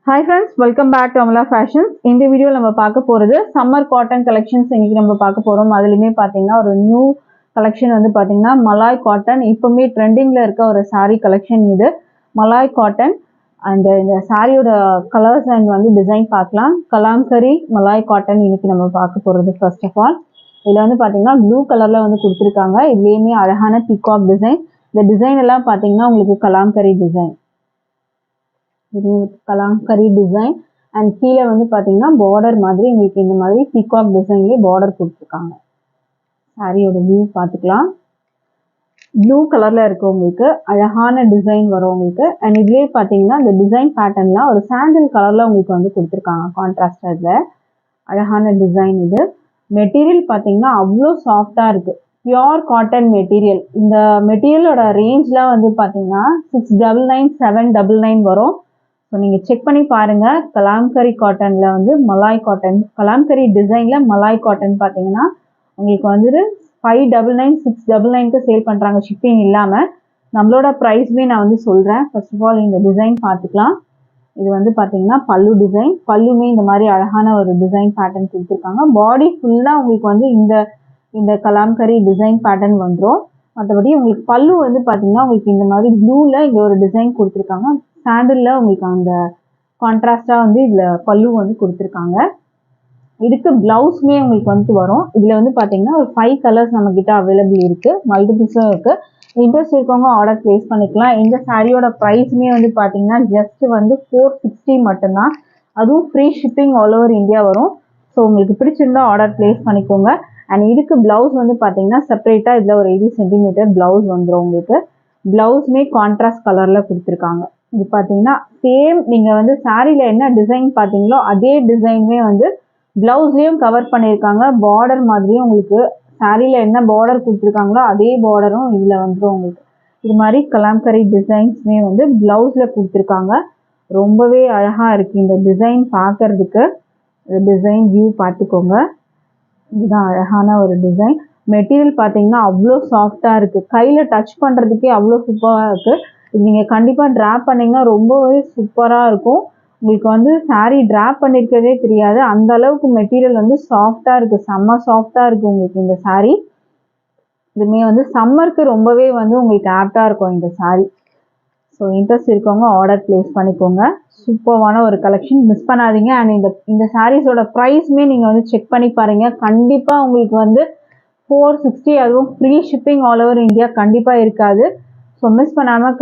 Hi friends, welcome back to Amala Fashions. In the video நம்ம பார்க்க போறது summer cotton collections இன்னைக்கு நம்ம பார்க்க போறோம். அதுலயுமே பாத்தீங்கன்னா ஒரு நியூ collection வந்து பாத்தீங்கன்னா மலாய் காட்டன் இப்பவுமே ட்ரெண்டிங்ல இருக்க ஒரு saree collection இது மலாய் காட்டன் and இந்த சாரியோட கலர்ஸ் அண்ட் வந்து டிசைன் பார்க்கலாம். கலாம்கரி மலாய் காட்டன் இன்னைக்கு நம்ம பார்க்க போறது. ஃபர்ஸ்ட் ஆஃப் ஆல் இதுல வந்து பாத்தீங்கன்னா ப்ளூ கலர்ல வந்து கொடுத்திருக்காங்க. இதுலயுமே அழகான பீகாக் டிசைன். இந்த டிசைன் எல்லாம் பாத்தீங்கன்னா உங்களுக்கு Kalamkari design. Kalamkari design and கீழே வந்து பாத்தீங்கன்னா பார்டர் மாதிரி உங்களுக்கு இந்த மாதிரி பீகாக் டிசைன்லயே பார்டர் கொடுத்துருக்காங்க. சாரியோட வியூ பார்த்துக்கலாம். ப்ளூ கலர்ல இருக்கு, உங்களுக்கு அழகான டிசைன் வரும் உங்களுக்கு. அண்ட் இதுலயே பாத்தீங்கன்னா இந்த டிசைன் பேட்டர்ன்லாம் ஒரு சாண்டில் கலர்ல உங்களுக்கு வந்து கொடுத்துருக்காங்க. கான்ட்ராஸ்டர்ல அழகான டிசைன். இது மெட்டீரியல் பாத்தீங்கன்னா அவ்வளோ சாஃப்டா இருக்கு. Pure cotton material. இந்த மெட்டீரியலோட ரேஞ்ச்லாம் வந்து பாத்தீங்கன்னா 699 799 வரும். ஸோ நீங்கள் செக் பண்ணி பாருங்க. கலாம்கரி காட்டனில் வந்து மலாய் காட்டன், கலாம்கரி டிசைனில் மலாய் காட்டன் பார்த்தீங்கன்னா உங்களுக்கு வந்துட்டு 599 699க்கு சேல் பண்ணுறாங்க ஷிப்பிங் இல்லாமல். நம்மளோட ப்ரைஸ்மே நான் வந்து சொல்கிறேன். ஃபர்ஸ்ட் ஆஃப் ஆல் இந்த டிசைன் பார்த்துக்கலாம். இது வந்து பார்த்தீங்கன்னா பல்லு டிசைன். பல்லுமே இந்த மாதிரி அழகான ஒரு டிசைன் பேட்டர்ன் கொடுத்துருக்காங்க. பாடி ஃபுல்லாக உங்களுக்கு வந்து இந்த கலாம்கரி டிசைன் பேட்டர்ன் வந்துடும். மற்றபடி உங்களுக்கு பல்லு வந்து பார்த்தீங்கன்னா உங்களுக்கு இந்த மாதிரி ப்ளூவில் இங்கே ஒரு டிசைன் கொடுத்துருக்காங்க. சாண்டில்ல உங்களுக்கு அந்த கான்ட்ராஸ்டா வந்து இதுல பல்லு வந்து கொடுத்துருக்காங்க. இதுக்கு பிளவுஸ்மே உங்களுக்கு வந்து வரும். இதுல வந்து பாத்தீங்கன்னா ஒரு 5 கலர்ஸ் நம்ம கிட்ட அவைலபிள் இருக்கு. மல்டிபிள்ஸும் இருக்கு. இன்ட்ரெஸ்ட் இருக்கவங்க ஆர்டர் பிளேஸ் பண்ணிக்கலாம். இந்த சாரியோட ப்ரைஸ்மே வந்து பாத்தீங்கன்னா ஜஸ்ட் வந்து 460 மட்டும்தான். அதுவும் free shipping all over India வரும். ஸோ உங்களுக்கு பிடிச்சிருந்தா ஆர்டர் பிளேஸ் பண்ணிக்கோங்க. அண்ட் இதுக்கு பிளவுஸ் வந்து பாத்தீங்கன்னா செப்பரேட்டா இதுல ஒரு 80 சென்டிமீட்டர் பிளவுஸ் வந்துடும் உங்களுக்கு. பிளவுஸ்மே கான்ட்ராஸ்ட் கலர்ல கொடுத்துருக்காங்க. இது பார்த்தீங்கன்னா சேம் நீங்கள் வந்து சாரியில் என்ன டிசைன் பார்த்தீங்களோ அதே டிசைனுமே வந்து ப்ளவுஸ்லேயும் கவர் பண்ணியிருக்காங்க. பார்டர் மாதிரியும் உங்களுக்கு சாரியில் என்ன பார்டர் கொடுத்துருக்காங்களோ அதே பார்டரும் இதில் வந்துடும் உங்களுக்கு. இது மாதிரி கலாம்கரி டிசைன்ஸ்மே வந்து ப்ளவுஸில் கொடுத்துருக்காங்க. ரொம்பவே அழகாக இருக்குது இந்த டிசைன் பார்க்கறதுக்கு. டிசைன் வியூ பார்த்துக்கோங்க. இதுதான் அழகான ஒரு டிசைன். மெட்டீரியல் பார்த்தீங்கன்னா அவ்வளோ சாஃப்டாக இருக்குது. கையில் டச் பண்ணுறதுக்கே அவ்வளோ சூப்பராக இருக்குது. இது நீங்கள் கண்டிப்பாக ட்ராப் பண்ணிங்கன்னா ரொம்பவே சூப்பராக இருக்கும். உங்களுக்கு வந்து சாரீ ட்ராப் பண்ணியிருக்கதே தெரியாது. அந்த அளவுக்கு மெட்டீரியல் வந்து சாஃப்டாக இருக்குது. செம்ம சாஃப்டாக இருக்குது உங்களுக்கு இந்த சாரீ. இதுமே வந்து சம்மருக்கு ரொம்பவே வந்து உங்களுக்கு ஆப்டாக இருக்கும் இந்த சாரீ. ஸோ இன்ட்ரெஸ்ட் இருக்கவங்க ஆர்டர் பிளேஸ் பண்ணிக்கோங்க. சூப்பரான ஒரு கலெக்ஷன், மிஸ் பண்ணாதீங்க. அண்ட் இந்த சாரீஸோட ப்ரைஸ்மே நீங்கள் வந்து செக் பண்ணி பாருங்கள். கண்டிப்பாக உங்களுக்கு வந்து 460, அதுவும் free shipping all over India கண்டிப்பாக இருக்காது. ஸோ மிஸ் பண்ணாமல்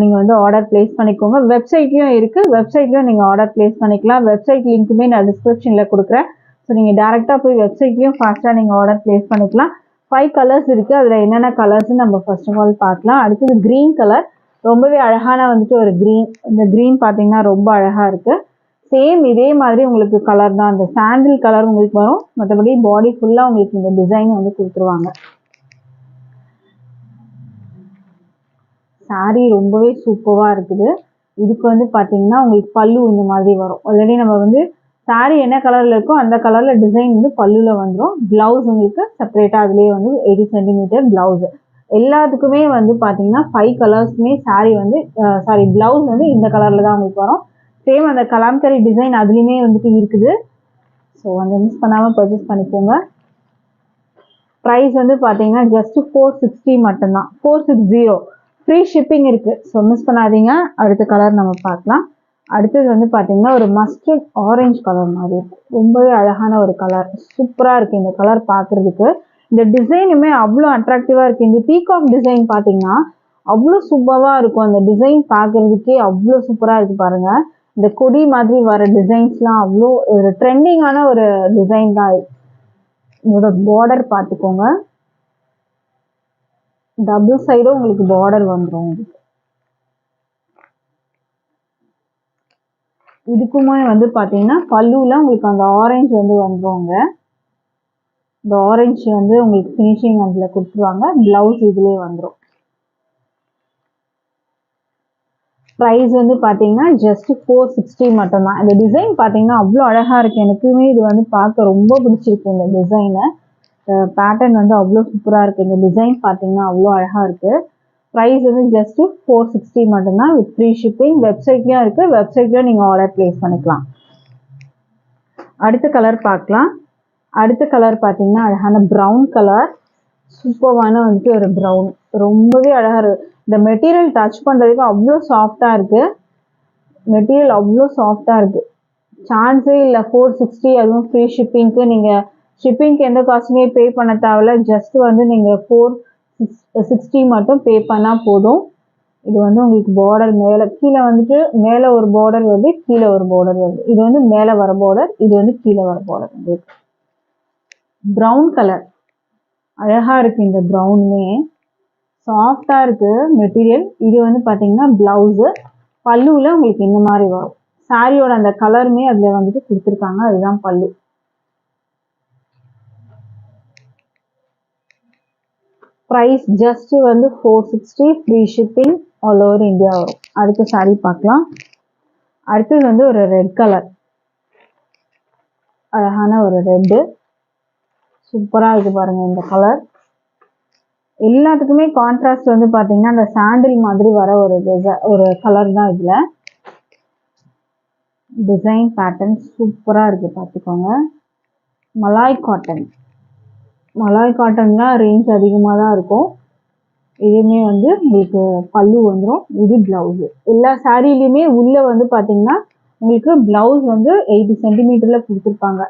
நீங்கள் வந்து ஆர்டர் பிளேஸ் பண்ணிக்கோங்க. வெப்சைட்லையும் இருக்குது. வெப்சைட்லையும் நீங்கள் ஆர்டர் பிளேஸ் பண்ணிக்கலாம். வெப்சைட் லிங்க்குமே நான் டிஸ்கிரிப்ஷனில் கொடுக்குறேன். ஸோ நீங்கள் டேரெக்டாக போய் வெப்சைட்லையும் ஃபாஸ்ட்டாக நீங்கள் ஆர்டர் பிளேஸ் பண்ணிக்கலாம். 5 கலர்ஸ் இருக்குது. அதில் என்னென்ன கலர்ஸ்ன்னு நம்ம ஃபர்ஸ்ட் ஆஃப் ஆல் பார்க்கலாம். அடுத்தது க்ரீன் கலர். ரொம்பவே அழகான வந்துட்டு ஒரு க்ரீன். இந்த க்ரீன் பார்த்தீங்கன்னா ரொம்ப அழகாக இருக்குது. சேம் இதே மாதிரி உங்களுக்கு கலர் தான், அந்த சாண்டில் கலர் உங்களுக்கு வரும். மற்றபடி பாடி ஃபுல்லாக உங்களுக்கு இந்த டிசைன் வந்து கொடுத்துருவாங்க. சாரீ ரொம்பவே சூப்பராக இருக்குது. இதுக்கு வந்து பார்த்தீங்கன்னா உங்களுக்கு பல்லு இந்த மாதிரி வரும். ஆல்ரெடி நம்ம வந்து சாரீ என்ன கலரில் இருக்கோ அந்த கலரில் டிசைன் வந்து பல்லுவில் வந்துடும். ப்ளவுஸ் உங்களுக்கு செப்பரேட்டாக அதுலேயே வந்து 80 சென்டிமீட்டர் ப்ளவுஸு. எல்லாத்துக்குமே வந்து பார்த்தீங்கன்னா 5 கலர்ஸுமே சாரீ வந்து ப்ளவுஸ் வந்து இந்த கலரில் தான் உங்களுக்கு வரும். சேம் அந்த கலாம்கரி டிசைன் அதுலேயுமே வந்துட்டு இருக்குது. ஸோ அந்த மிஸ் பண்ணாமல் பர்ச்சேஸ் பண்ணிக்கோங்க. ப்ரைஸ் வந்து பார்த்தீங்கன்னா ஜஸ்ட் 460 மட்டும்தான். 460 ஃப்ரீ ஷிப்பிங் இருக்குது. ஸோ மிஸ் பண்ணாதீங்க. அடுத்த கலர் நம்ம பார்க்கலாம். அடுத்தது வந்து பார்த்தீங்கன்னா ஒரு மஸ்டர்ட் ஆரஞ்சு கலர் மாதிரி இருக்குது. ரொம்பவே அழகான ஒரு கலர். சூப்பராக இருக்குது இந்த கலர் பார்க்குறதுக்கு. இந்த டிசைனுமே அவ்வளோ அட்ராக்டிவாக இருக்குது. இந்த பீகாக் டிசைன் பார்த்தீங்கன்னா அவ்வளோ சூப்பராக இருக்கும். அந்த டிசைன் பார்க்குறதுக்கே அவ்வளோ சூப்பராக இருக்குது பாருங்கள். இந்த கொடி மாதிரி வர டிசைன்ஸ்லாம் அவ்வளோ ஒரு ட்ரெண்டிங்கான ஒரு டிசைன் தான். இதோட பார்டர் பார்த்துக்கோங்க. டபுள் சைடும் உங்களுக்கு பார்டர் வந்துடும். இதுக்குமே வந்து பார்த்தீங்கன்னா பல்லுவில் உங்களுக்கு அந்த ஆரஞ்சு வந்து வந்துடுவாங்க. இந்த ஆரஞ்சு வந்து உங்களுக்கு ஃபினிஷிங் அதில் கொடுத்துருவாங்க. ப்ளவுஸ் இதுலேயே வந்துடும். ப்ரைஸ் வந்து பார்த்தீங்கன்னா ஜஸ்ட் 460 மட்டும்தான். இந்த டிசைன் பார்த்தீங்கன்னா அவ்வளோ அழகாக இருக்குது. எனக்குமே இது வந்து பார்க்க ரொம்ப பிடிச்சிருக்கு. இந்த டிசைனை பேட்டர்ன் வந்து அவ்வளோ சூப்பராக இருக்குது. இந்த டிசைன் பார்த்தீங்கன்னா அவ்வளோ அழகாக இருக்குது. ப்ரைஸ் வந்து ஜஸ்ட் 460 மட்டும்தான் வித் ஃப்ரீ ஷிப்பிங். வெப்சைட்லயும் இருக்கு, வெப்சைட்லயும் நீங்க ஆர்டர் பிளேஸ் பண்ணிக்கலாம். அடுத்த கலர் பார்க்கலாம். அடுத்த கலர் பார்த்தீங்கன்னா அழகான ப்ரௌன் கலர், சூப்பரான வந்துட்டு ஒரு ப்ரௌன், ரொம்பவே அழகா இருக்கு. இந்த மெட்டீரியல் டச் பண்றதுக்கு அவ்வளோ சாஃப்டா இருக்கு, மெட்டீரியல் அவ்வளோ சாஃப்டா இருக்கு, சான்ஸே இல்லை. 460, அதுவும் ஃப்ரீ ஷிப்பிங்க்கு. நீங்க ஷிப்பிங்க்கு எந்த காசுமே பே பண்ண தேவையில்ல, ஜஸ்ட் வந்து நீங்க 460 மட்டும் பே பண்ணா போதும். இது வந்து உங்களுக்கு பார்டர் மேலே கீழே வந்துட்டு மேலே ஒரு பார்டர் வருது, கீழே ஒரு பார்டர் வருது. இது வந்து மேலே வர பார்டர், இது வந்து கீழே வர பார்டர். உங்களுக்கு ப்ரௌன் கலர் அழகா இருக்கு, இந்த ப்ரௌனுமே சாஃப்டா இருக்கு மெட்டீரியல். இது வந்து பாத்தீங்கன்னா பிளவுஸ், பல்லுல உங்களுக்கு இந்த மாதிரி வரும். சாரியோட அந்த கலருமே அதுல வந்துட்டு கொடுத்துருக்காங்க, அதுதான் பல்லு. ப்ரைஸ் ஜஸ்ட் வந்து 460, free shipping, all over India வரும். அடுத்த சாரி பார்க்கலாம். அடுத்தது வந்து ஒரு ரெட் கலர், அழகான ஒரு ரெட்டு, சூப்பரா இருக்கு பாருங்க இந்த கலர். எல்லாத்துக்குமே கான்ட்ராஸ்ட் வந்து பாத்தீங்கன்னா அந்த சாண்டில் மாதிரி வர ஒரு கலர் தான் இதுல. டிசைன் பேட்டர்ன் சூப்பரா இருக்கு, பார்த்துக்கோங்க. மலாய் காட்டன், மலாய் காட்டன்லாம் ரேஞ்ச் அதிகமாக தான் இருக்கும். இதுவுமே வந்து உங்களுக்கு பல்லு வந்துடும், இது பிளவுஸ். எல்லா சாரிலையுமே உள்ள வந்து பாத்தீங்கன்னா உங்களுக்கு பிளவுஸ் வந்து 80 சென்டிமீட்டர்ல கொடுத்துருப்பாங்க.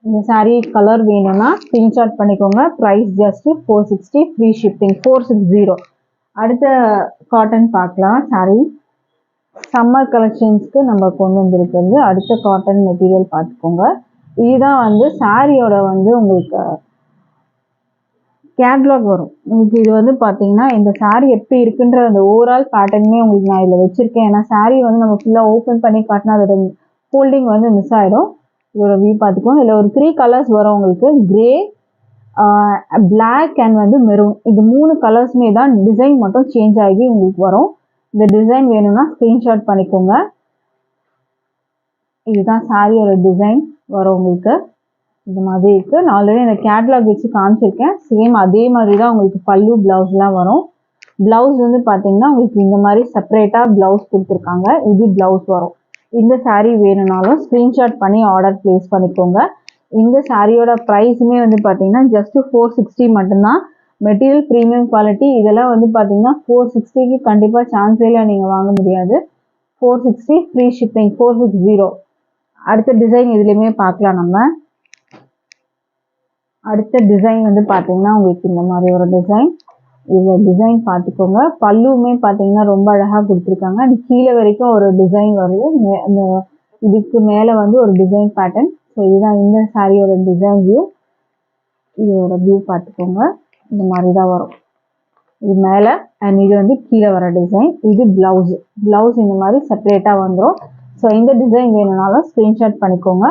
இந்த சாரி கலர் வேணும்னா ஸ்கிரீன்ஷாட் பண்ணிக்கோங்க. Price just 460, free shipping, 460. அடுத்த காட்டன் பார்க்கலாம். சாரி சம்மர் கலெக்ஷன்ஸ்க்கு நம்ம கொண்டு வந்திருக்கிறது. அடுத்த காட்டன் மெட்டீரியல் பார்த்துக்கோங்க. இதுதான் வந்து சாரியோட வந்து உங்களுக்கு கேட்லாக் வரும். உங்களுக்கு இது வந்து பார்த்தீங்கன்னா இந்த சாரி எப்படி இருக்குன்ற அந்த ஓவரால் பேட்டர்னுமே உங்களுக்கு நான் இதில் வச்சிருக்கேன். ஏன்னா சாரி வந்து நம்ம ஃபுல்லாக ஓப்பன் பண்ணி காட்டினா அதோட ஃபோல்டிங் வந்து மிஸ் ஆகிடும். இதோட வியூ பார்த்துக்கோங்க. இதில் ஒரு 3 கலர்ஸ் வரும் உங்களுக்கு, கிரே, பிளாக் அண்ட் வந்து மெரூன். இது 3 கலர்ஸுமே தான், டிசைன் மட்டும் சேஞ்ச் ஆகி உங்களுக்கு வரும். இந்த டிசைன் வேணும்னா ஸ்க்ரீன்ஷாட் பண்ணிக்கோங்க. இதுதான் சாரியோட டிசைன் வரும் உங்களுக்கு, இந்த மாதிரி இருக்கு. நான் ஆல்ரெடி இந்த கேட்லாக் வச்சு காமிச்சிருக்கேன். சேம் அதே மாதிரி தான் உங்களுக்கு பல்லு பிளவுஸ்லாம் வரும். பிளவுஸ் வந்து பார்த்தீங்கன்னா உங்களுக்கு இந்த மாதிரி செப்பரேட்டாக பிளவுஸ் கொடுத்துருக்காங்க, இது பிளவுஸ் வரும். இந்த சாரீ வேணும்னாலும் ஸ்க்ரீன்ஷாட் பண்ணி ஆர்டர் பிளேஸ் பண்ணிக்கோங்க. இந்த சாரியோட ப்ரைஸுமே வந்து பார்த்தீங்கன்னா ஜஸ்ட் 460 மட்டும்தான். Material premium quality. இதெல்லாம் வந்து பார்த்தீங்கன்னா 460க்கு கண்டிப்பாக சான்ஸே இல்லை, நீங்கள் வாங்க முடியாது. 460, ஃப்ரீ ஷிப்பிங், 460. அடுத்த டிசைன் இதுலேயுமே பார்க்கலாம் நம்ம. அடுத்த டிசைன் வந்து பார்த்தீங்கன்னா உங்களுக்கு இந்த மாதிரி ஒரு டிசைன். இந்த டிசைன் பார்த்துக்கோங்க. பல்லுமே பார்த்தீங்கன்னா ரொம்ப அழகாக கொடுத்துருக்காங்க. அது கீழே வரைக்கும் ஒரு டிசைன் வருது, அந்த இதுக்கு மேலே வந்து ஒரு டிசைன் பேட்டர்ன். ஸோ இதுதான் இந்த சாரியோட டிசைன் வியூ. இதோட வியூ பார்த்துக்கோங்க, இந்த மாதிரி தான் வரும். இது மேலே அண்ட் இது வந்து கீழே வர டிசைன். இது பிளவுஸ், பிளவுஸ் இந்த மாதிரி செப்பரேட்டாக வந்துடும். ஸோ இந்த டிசைன் வேணும்னாலும் ஸ்க்ரீன்ஷாட் பண்ணிக்கோங்க.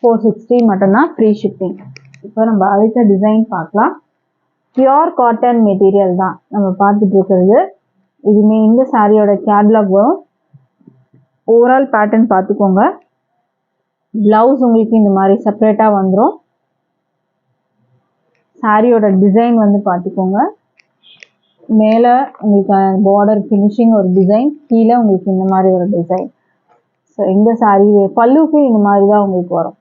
460 மட்டும்தான், ஃப்ரீ ஷிப்பிங். இப்போ நம்ம அடுத்த டிசைன் பார்க்கலாம். பியோர் காட்டன் மெட்டீரியல் தான் நம்ம பார்த்துட்டு இருக்கிறது. இதுமே இந்த சாரியோட கேட்லாக் வரும். ஓவரால் பேட்டர்ன் பார்த்துக்கோங்க. பிளவுஸ் உங்களுக்கு இந்த மாதிரி செப்பரேட்டாக வந்துடும். சாரியோட டிசைன் வந்து பார்த்துக்கோங்க. மேலே உங்களுக்கு பார்டர் ஃபினிஷிங் ஒரு டிசைன், கீழே உங்களுக்கு இந்த மாதிரி ஒரு டிசைன். ஸோ இந்த சாரி பல்லுக்கு இந்த மாதிரி தான் உங்களுக்கு வரும்.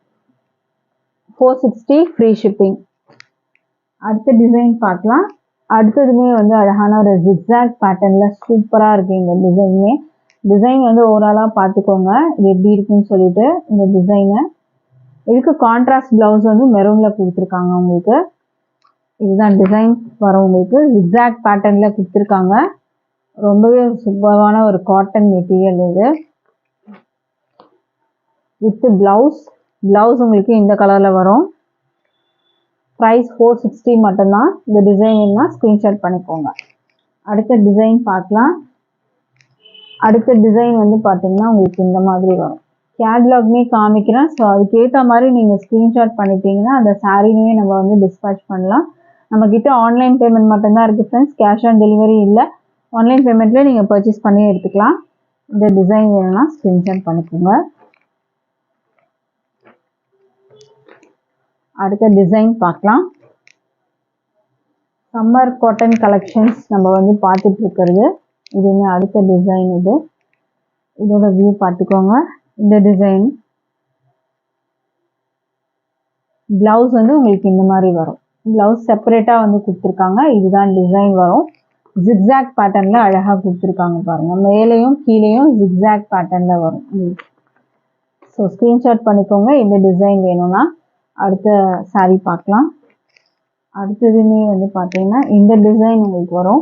460, ஃப்ரீ ஷிப்பிங். அடுத்த டிசைன் பார்க்கலாம். அடுத்ததுமே வந்து அழகான ஒரு ஜிக்ஸாக் பேட்டர்ன்ல சூப்பராக இருக்கு இந்த டிசைனுமே. டிசைன் வந்து ஓவராலாக பார்த்துக்கோங்க இது எப்படி இருக்குன்னு சொல்லிட்டு. இந்த டிசைனை இதுக்கு கான்ட்ராஸ்ட் பிளவுஸ் வந்து மெரூன்ல கொடுத்துருக்காங்க உங்களுக்கு. இதுதான் டிசைன் வரும் உங்களுக்கு, ஜிக்ஸாக் பேட்டர்ன்ல கொடுத்துருக்காங்க. ரொம்பவே சூப்பரான ஒரு காட்டன் மெட்டீரியல் இது. வித் பிளவுஸ், பிளவுஸ் உங்களுக்கு இந்த கலர்ல வரும். ப்ரைஸ் 460 மட்டும்தான். இந்த டிசைன் வேணும்னா ஸ்க்ரீன்ஷாட் பண்ணிக்கோங்க. அடுத்த டிசைன் பார்க்கலாம். அடுத்த டிசைன் வந்து பார்த்தீங்கன்னா உங்களுக்கு இந்த மாதிரி வரும். கேட்லாக்மே காமிக்கிறேன். ஸோ அதுக்கேற்ற மாதிரி நீங்கள் ஸ்க்ரீன்ஷாட் பண்ணிட்டீங்கன்னா அந்த சாரீனையே நம்ம வந்து டிஸ்பேச் பண்ணலாம். நம்மக்கிட்ட ஆன்லைன் பேமெண்ட் மட்டும்தான் இருக்குது ஃப்ரெண்ட்ஸ், கேஷ் ஆன் டெலிவரி இல்லை. ஆன்லைன் பேமெண்ட்லேயே நீங்கள் பர்ச்சேஸ் பண்ணி எடுத்துக்கலாம். இந்த டிசைன் வேணும்னா ஸ்க்ரீன்ஷாட் பண்ணிக்கோங்க. அடுத்த டிசைன் பார்க்கலாம். சம்மர் காட்டன் கலெக்ஷன்ஸ் நம்ம வந்து பார்த்துட்டு இருக்கிறது. இதுவுமே அடுத்த டிசைன் இது. இதோட வியூ பார்த்துக்கோங்க. இந்த டிசைன் பிளவுஸ் வந்து உங்களுக்கு இந்த மாதிரி வரும். பிளவுஸ் செப்பரேட்டாக வந்து கொடுத்துருக்காங்க. இதுதான் டிசைன் வரும். ஜிக்ஸாக் பேட்டர்னில் அழகாக கொடுத்துருக்காங்க பாருங்கள். மேலேயும் கீழேயும் ஜிக்ஸாக் பேட்டர்னில் வரும். ஸோ ஸ்க்ரீன்ஷாட் பண்ணிக்கோங்க இந்த டிசைன் வேணும்னா. அடுத்த saree பார்க்கலாம். அடுத்ததுமே வந்து பார்த்தீங்கன்னா இந்த டிசைன் உங்களுக்கு வரும்.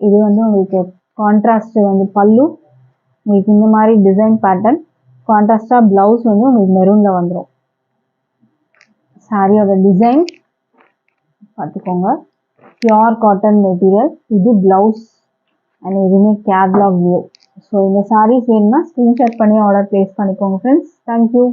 இது வந்து உங்களுக்கு கான்ட்ராஸ்ட் வந்து பல்லு உங்களுக்கு இந்த மாதிரி டிசைன் பேட்டர்ன். கான்ட்ராஸ்டாக பிளவுஸ் வந்து உங்களுக்கு மெரூனில் வந்துடும். சாரியோட டிசைன் பார்த்துக்கோங்க. Pure cotton material. இது பிளவுஸ் அண்ட் இதுவுமே கேட்லாக் வியூ. ஸோ இந்த சாரீஸ் வேணும்னா ஸ்க்ரீன்ஷாட் பண்ணி ஆர்டர் ப்ளேஸ் பண்ணிக்கோங்க ஃப்ரெண்ட்ஸ். தேங்க்யூ.